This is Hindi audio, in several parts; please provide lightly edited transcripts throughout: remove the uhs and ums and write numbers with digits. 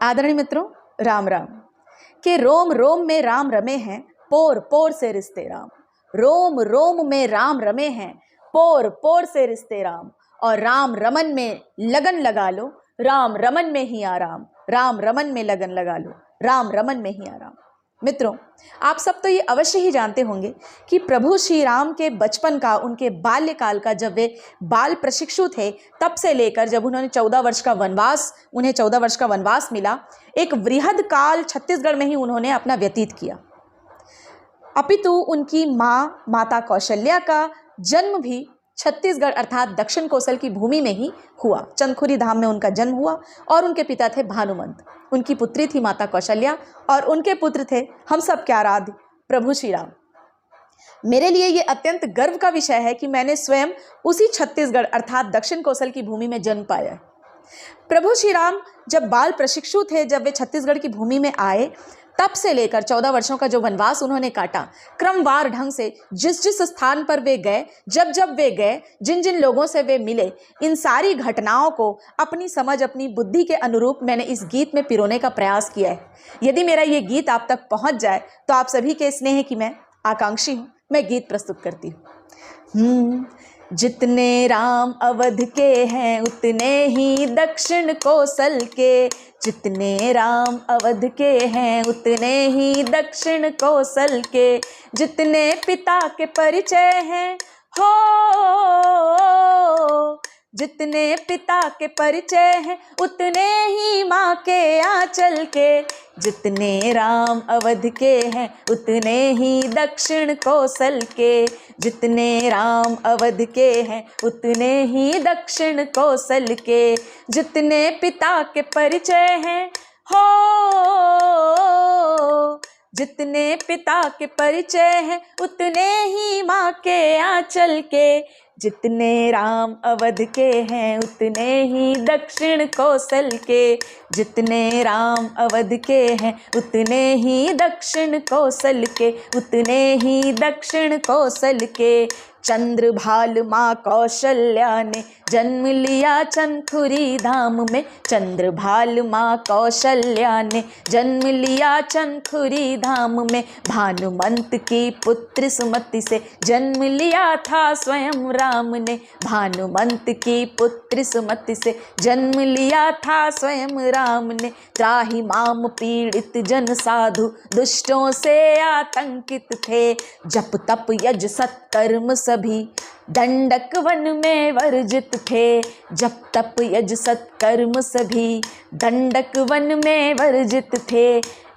आदरणीय मित्रों, राम राम। कि रोम रोम में राम रमे हैं, पोर पोर से रिश्ते राम। रोम रोम में राम रमे हैं, पोर पोर से रिश्ते राम। और राम रमन में लगन लगा लो, राम रमन में ही आराम। राम रमन में लगन लगा लो, राम रमन में ही आराम। मित्रों, आप सब तो ये अवश्य ही जानते होंगे कि प्रभु श्री राम के बचपन का, उनके बाल्यकाल का, जब वे बाल प्रशिक्षु थे तब से लेकर जब उन्हें 14 वर्ष का वनवास मिला, एक वृहद काल छत्तीसगढ़ में ही उन्होंने अपना व्यतीत किया। अपितु उनकी माता कौशल्या का जन्म भी छत्तीसगढ़ अर्थात दक्षिण कोसल की भूमि में ही हुआ। चंदखुरी धाम में उनका जन्म हुआ और उनके पिता थे भानुमंत। उनकी पुत्री थी माता कौशल्या और उनके पुत्र थे हम सब के आराध्य प्रभु श्री राम। मेरे लिए ये अत्यंत गर्व का विषय है कि मैंने स्वयं उसी छत्तीसगढ़ अर्थात दक्षिण कोसल की भूमि में जन्म पाया है। प्रभु श्री राम जब बाल प्रशिक्षु थे, जब वे छत्तीसगढ़ की भूमि में आए, तब से लेकर 14 वर्षों का जो वनवास उन्होंने काटा, क्रमवार ढंग से जिस जिस स्थान पर वे गए, जब जब वे गए, जिन जिन लोगों से वे मिले, इन सारी घटनाओं को अपनी समझ, अपनी बुद्धि के अनुरूप मैंने इस गीत में पिरोने का प्रयास किया है। यदि मेरा ये गीत आप तक पहुंच जाए तो आप सभी के स्नेह की मैं आकांक्षी हूँ। मैं गीत प्रस्तुत करती हूँ। जितने राम अवध के हैं उतने ही दक्षिण कोसल के। जितने राम अवध के हैं उतने ही दक्षिण कोसल के। जितने पिता के परिचय हैं हो, जितने पिता के परिचय हैं उतने ही माँ के आंचल के। जितने राम अवध के हैं उतने ही दक्षिण कोसल के। जितने राम अवध के हैं उतने ही दक्षिण कोसल के। जितने पिता के परिचय हैं हो, जितने पिता के परिचय हैं उतने ही माँ के आंचल के। जितने राम अवध के हैं उतने ही दक्षिण कोसल के। जितने राम अवध के हैं उतने ही दक्षिण कोसल के, उतने ही दक्षिण कोसल के। चंद्रभाल माँ कौशल्या ने जन्म लिया चंदखुरी धाम में। चंद्रभाल माँ कौशल्या ने जन्म लिया चंदखुरी धाम में। भानुमंत की पुत्र सुमति से जन्म लिया था स्वयं राम ने। भानुमंत की पुत्र सुमति से जन्म लिया था स्वयं राम ने। त्राहि माम पीड़ित जन साधु दुष्टों से आतंकित थे। जप तप यज सत्कर्म सभी दंडक वन में वर्जित थे। जप तप यज सत्कर्म सभी दंडक वन में वर्जित थे।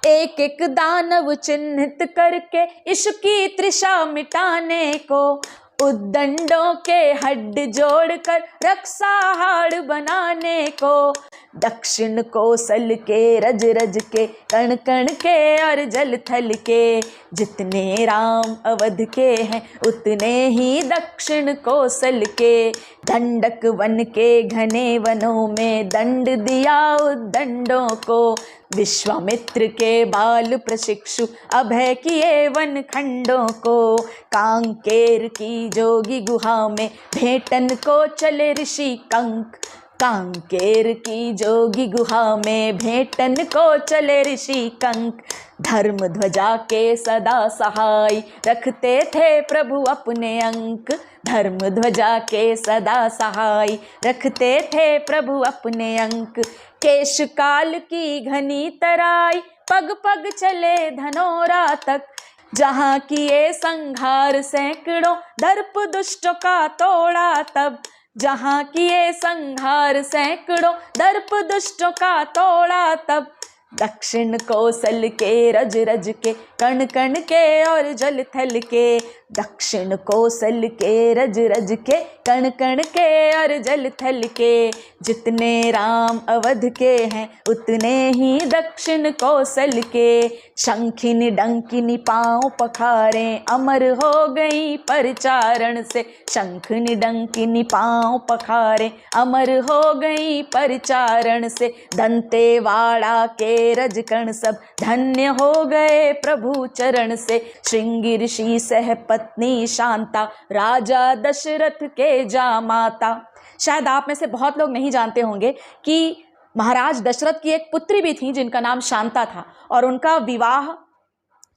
एक एक दानव चिन्हित करके इसकी तृषा मिटाने को, उद्दंडों के हड्ड जोड़कर रक्षा हाड़ बनाने को। दक्षिण कोसल के रज रज के, कण कण के और जल थल के। जितने राम अवध के हैं उतने ही दक्षिण कोसल के। दंडक वन के घने वनों में दंड दिया उद्दंडों को। विश्वामित्र के बाल प्रशिक्षु अभय किए वन खंडों को। कांकेर की जोगी गुहा में भेटन को चले ऋषि कंक। कांकेर की जोगी गुहा में भेटन को चले ऋषि कंक। धर्म ध्वजा के सदा सहाय रखते थे प्रभु अपने अंक। धर्म ध्वजा के सदा सहाय रखते थे प्रभु अपने अंक। केश काल की घनी तराई पग पग चले धनोरा तक। जहाँ किए संहार सैकड़ों दर्प दुष्टों का तोड़ा तब। जहाँ किए संहार सैकड़ों दर्प दुष्टों का तोड़ा तब। दक्षिण कोसल के रज रज के, कण कण के और जल थल के। दक्षिण कोसल के रज रज के, कण कण के और जल थल के। जितने राम अवध के हैं उतने ही दक्षिण कोसल के। शंखिनी डंकिनी पाँव पखारे अमर हो गई परचारण से। शंखिनी डंकिनी पाँव पखारे अमर हो गई परचारण से। दंतेवाड़ा के रजकण सब धन्य हो गए प्रभु चरण से। श्रृंगी ऋषि सह पत्नी शांता राजा दशरथ के जामाता। शायद आप में से बहुत लोग नहीं जानते होंगे कि महाराज दशरथ की एक पुत्री भी थी जिनका नाम शांता था, और उनका विवाह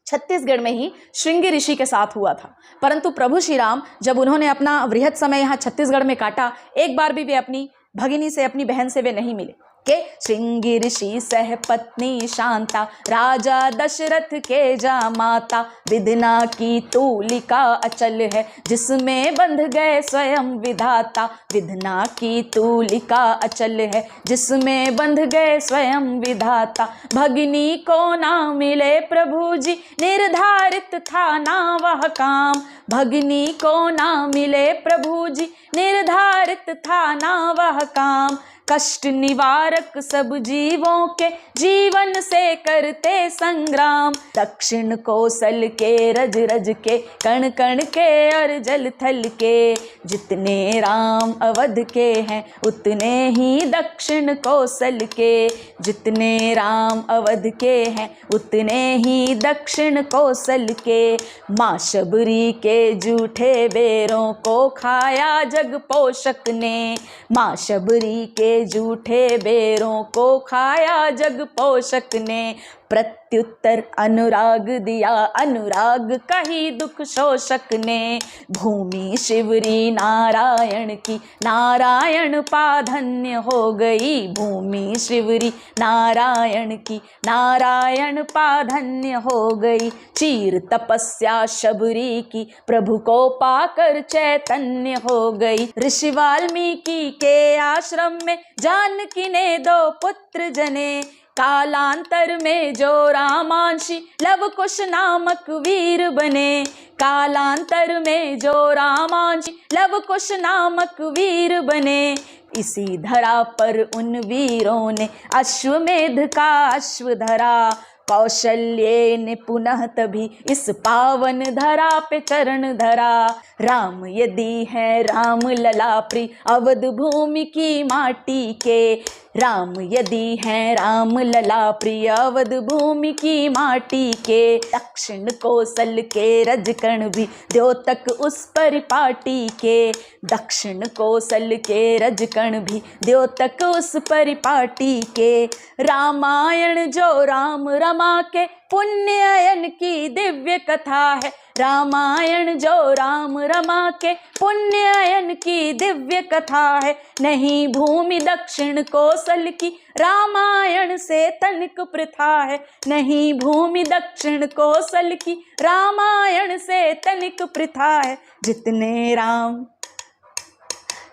छत्तीसगढ़ में ही श्रृंगी ऋषि के साथ हुआ था। परंतु प्रभु श्री राम जब उन्होंने अपना वृहत समय यहाँ छत्तीसगढ़ में काटा, एक बार भी वे अपनी भगिनी से, अपनी बहन से वे नहीं मिले। के श्रृंगी ऋषि सह पत्नी शांता, राजा दशरथ के जामाता, विधना की तूलिका अचल है, जिसमें बंध गए स्वयं विधाता। विधना की तूलिका अचल है, जिसमें बंध गए स्वयं विधाता। भगिनी को ना मिले प्रभु जी, निर्धारित था ना वह काम। भगिनी को ना मिले प्रभु जी, निर्धारित था ना वह काम। कष्ट निवारक सब जीवों के, जीवन से करते संग्राम। दक्षिण कोसल के रज रज के, कण कण के और जल थल के, जितने राम अवध के हैं उतने ही दक्षिण कोसल के। जितने राम अवध के हैं उतने ही दक्षिण कोसल के। माँ शबरी के जूठे बेरों को खाया जग पोषक ने। माँ शबरी के जूठे बेरों को खाया जग पोषक ने। प्रत्युत्तर अनुराग दिया, अनुराग कही दुख शोषक ने। भूमि शिवरी नारायण की, नारायण पाधन्य हो गई। भूमि शिवरी नारायण की, नारायण पाधन्य हो गई। चीर तपस्या शबरी की, प्रभु को पाकर चैतन्य हो गई। ऋषि वाल्मीकि के आश्रम में जानकी ने 2 पुत्र जने। कालांतर में जो रामांशी लव कुश नामक वीर बने। कालांतर में जो रामांशी लव कुश नामक वीर बने। इसी धरा पर उन वीरों ने अश्वमेध का अश्व धरा। कौशल्य ने पुनः तभी इस पावन धरा पे चरण धरा। राम यदि है राम लला प्रिय, अवध भूमि की माटी के। राम यदि है राम लला प्रिय, अवध भूमि की माटी के। दक्षिण कोसल के रजकण भी द्योतक उस परिपाटी के। दक्षिण कोसल के रजकण भी द्योतक उस परिपाटी के। रामायण जो राम रमा के, पुण्ययन की दिव्य कथा है। रामायण जो राम रमा के, पुण्ययन की दिव्य कथा है। नहीं भूमि दक्षिण कोसल की, रामायण से तनिक प्रथा है। नहीं भूमि दक्षिण कोसल की, रामायण से तनिक प्रथा है।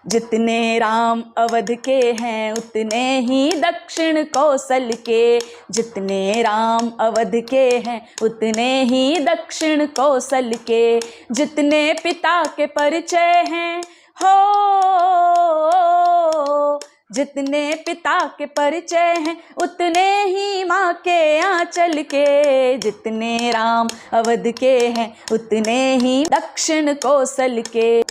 जितने राम अवध के हैं उतने ही दक्षिण कौशल के। जितने राम अवध के हैं उतने ही दक्षिण कौशल के। जितने पिता के परिचय हैं हो, जितने पिता के परिचय हैं उतने ही माँ के आंचल के। जितने राम अवध के हैं उतने ही दक्षिण कौशल के।